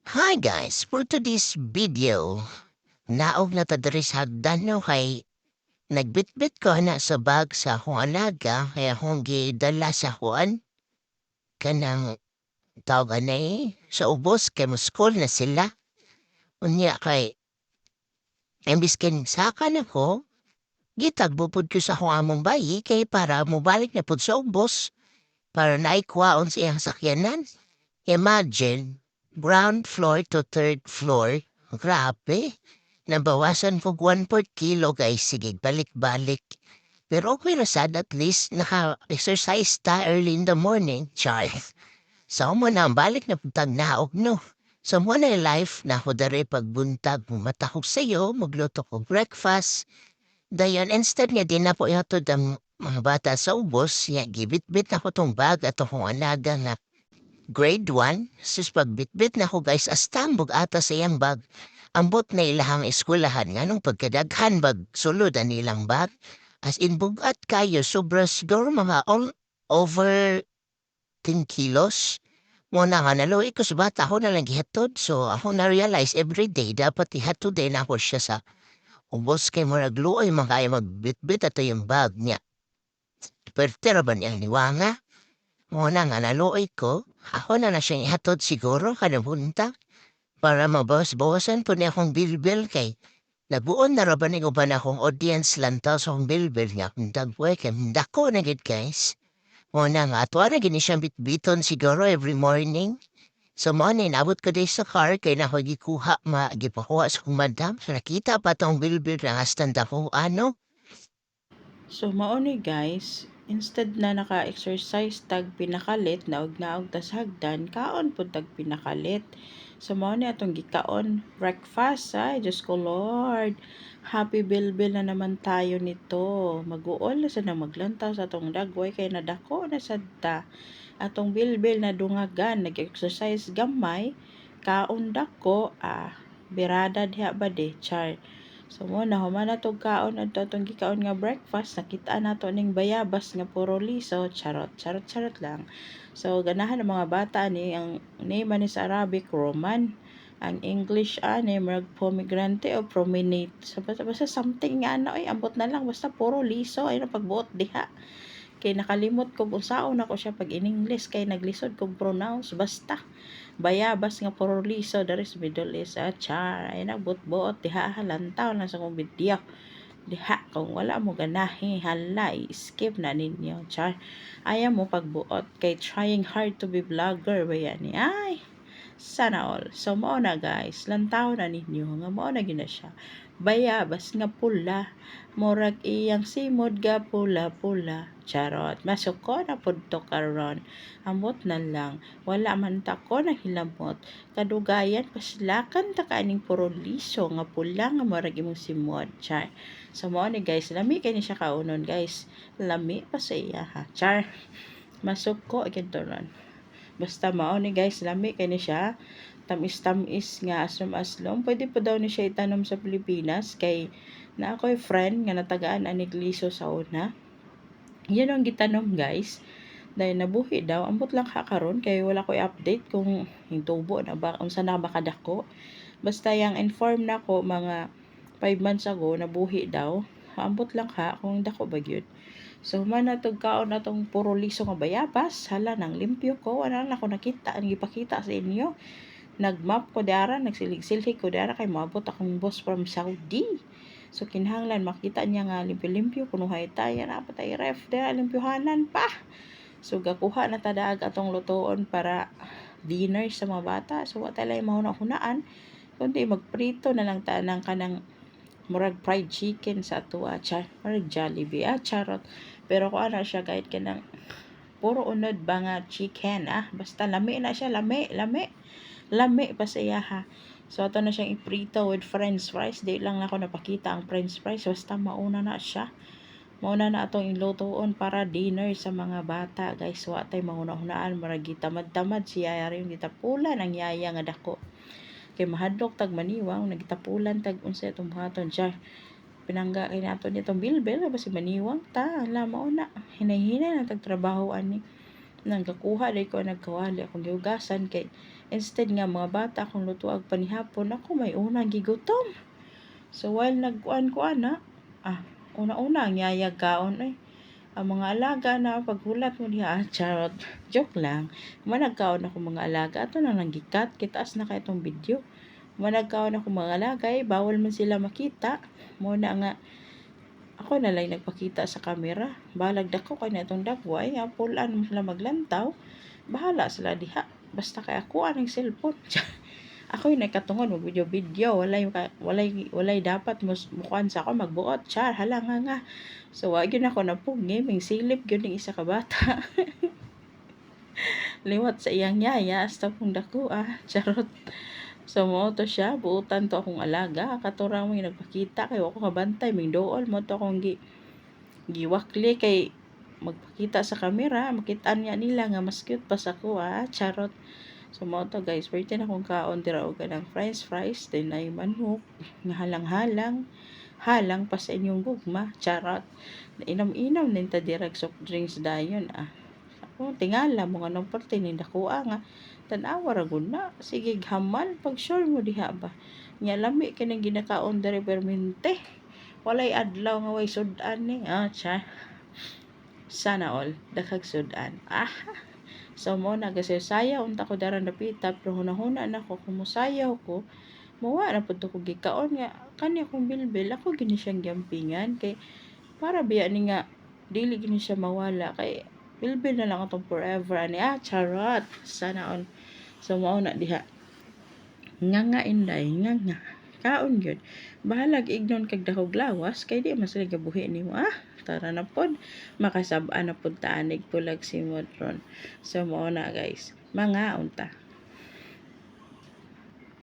Hi guys, for today's video, naog na ta diri sa hagdan no kay nagbitbit ko na sa bag sa akong alaga kaya akong gidala sa kuan kanang tawag anay sa ubos kay mo school na sila. Unya kay imbis kin sakan ako, gitagbo pud ko sa akong among bayi kay para mobalik na pud sa ubos para naikwaon sa iyang sakyanan. Imagine, ground floor to third floor. Grabe. Nabawasan ko 1/4 kilo guys, sige balik-balik. Pero okay ra sad at least naka-exercise ta early in the morning, char. So mo na balik na puntag naog no. So mo na life na ako dari pagbuntag matahog sayo, magluto ko breakfast. Dayon instead nga din na po yato ang mga bata sa ubos, ya gibit-bit ako tong bag at akong alaga na grade 1, sus pagbitbit na ko guys as tambog ata sa iyang bag. Ambot na ilahang eskwelahan nga nung pagkadaghan bag sulod ang ilang bag. As in bugat kayo sobra siguro mga all over 10 kilos. Muna nga naluwi ko sa bata ako na lang gihatod. So ako na-realize everyday dapat ihatod din ako siya sa ubos kay mo nagluoy mga kaya magbitbit ato yung bag niya. Pero ba niyang niwanga? Muna nga naluoy ko, ako na siyang ihatod siguro kada punta para mabawas-bawasan po niya akong bilbil kay nabuon na raban ni uban akong audience lantaw sa akong bilbil nga kung dagway kay dako na gid guys. Muna nga ato na gini siyang bitbiton siguro every morning. So mo ni nabot ko day sa car kay na ko gikuha gipakuha sa akong madam. So nakita pa tong bilbil nga stand ako ano. So mao ni guys, instead na naka-exercise tag pinakalit naog-naog tas hagdan, kaon pud tag pinakalit. So mao ni atong gikaon breakfast ay Diyos ko Lord. Happy bilbil na naman tayo nito. Maguol na sa na maglantaw sa atong dagway kay nadako na sadta. Atong bilbil na dungagan nag-exercise gamay, kaon dako birada diha ba de char. So mo na human na tog kaon adto atong gikaon nga breakfast, nakita nato ning bayabas nga puro liso, charot charot charot lang. So ganahan ng mga bata ni ang name ni sa Arabic Roman, ang English ani murag pomegranate o promenade. So basta something nga ano ay ambot na lang basta puro liso ay na pagbuot diha. Kay nakalimot ko kung saon ako siya pag in English kay naglisod kong pronounce basta bayabas nga puro liso dari sa Middle East char ay nagbot-bot diha halantaw na sa kong video diha kung wala mo ganahi hala skip na ninyo char ayaw mo pagbuot kay trying hard to be vlogger ba yan ay sana all. So, mao na guys, lantaw na ninyo, nga mao na gina siya. Bayabas nga pula, murag iyang simod ga pula-pula. Charot, masuko na pud to karon. Amot na lang, wala man ta ko na hilamot. Kadugayan, pasilakan ta kaning puro liso nga pula nga murag imong simod. Char. So, mao ni guys, lami kay ni siya kaunon guys. Lami pa sa iya ha. Char. Masuko, ito ron. Basta mao ni guys, lami kay ni siya. Tamis-tamis nga aslom-aslom. Pwede pa daw ni siya itanom sa Pilipinas kay na ako'y friend nga natagaan anig liso sa una. Yan ang gitanom guys. Dahil nabuhi daw, ambot lang karon kay wala ko'y update kung hintubo na ba, unsa na makadako. Basta yang inform na ko mga 5 months ago, nabuhi daw. Ambot lang kung dako ba yun. So man natog kaon atong puro liso nga bayabas, hala nang limpyo ko, wala na ako nakita, ang ipakita sa inyo. Nagmap ko dara, nagsilig-silig ko dara kay moabot akong boss from Saudi. So kinahanglan makita niya nga limpyo-limpyo kuno hay tayo na patay ref dara limpyohanan pa. So gakuha na tadaag atong lutoon para dinner sa mga bata. So wa talay mahuna-hunaan kundi magprito na lang ta ng kanang murag fried chicken sa ato char murag Jollibee charot pero ko ana siya kahit kanang puro unod ba nga chicken basta lami na siya lami pa sa iya ha. So ato na siyang iprito with french fries, di lang ako napakita ang french fries basta mauna na siya. Mauna na atong ilutoon para dinner sa mga bata guys. Wa tay mahuna-hunaan murag gitamad-tamad siya rin gitapulan ang yaya nga dako kay mahadlok tag maniwang nagtapulan tag unsa itong buhaton siya pinangga kay nato nitong bilbil ba si maniwang ta ala mao na hinay-hinay na tag trabaho ani nang gakuha day ko nagkawali akong giugasan kay Instead nga mga bata kung lutuag panihapon, ako may unang gigutom. So while nagkuan-kuan na, una-una ang yayag kaon ay ang mga alaga na paghulat mo diha, charot. Joke lang. Managkaon ako mga alaga. Ato na lang gikat. Kitaas na kay itong video. Managkaon ako mga alaga. Bawal man sila makita. Muna nga, ako na lang nagpakita sa camera. Balag dako kay na itong dagway. Pulaan mo sila maglantaw. Bahala sila diha. Basta kay ako anong cellphone. Ako yung nakatungod mo video walay dapat mukuan sa ako magbuot char hala nga. So wag yun ako napugi ming silip gyud ning isa ka bata. Liwat sa iyang yaya hasta pong dako charot. So mo to siya buutan to akong alaga katura mo yung nagpakita kay ako kabantay ming dool mo to akong giwakli kay magpakita sa camera makitaan niya nila nga mas cute pa sa ko charot. So mo to guys, pwede na akong kaon tira og kanang fries, then ay manok, nga halang pa sa inyong gugma, charot. Inom-inom din ta dirag soft drinks dayon Ako tingala mo nga nung parte ni dakuha nga tan-awa ra gud na. Sige hamal pag sure mo diha ba. Nya lami kini ginakaon diri permente. Walay adlaw nga way sudan ni. Sana all daghag sudan. So mo nagasayaw unta ko daran dapita pero hunahuna na ko kumusayaw ko mawa na pud ko gikaon nga kani akong bilbil ako gini siyang gampingan kay para biya ni nga dili gini siya mawala kay bilbil na lang atong forever ani charot sana on. So mao na diha nga inday nga kaon gyud bahalag ignon kag dahog lawas kay di man sila gabuhi nimo tara na pod makasab-an na pod ta anig pulag si Modron. So mo na guys mga unta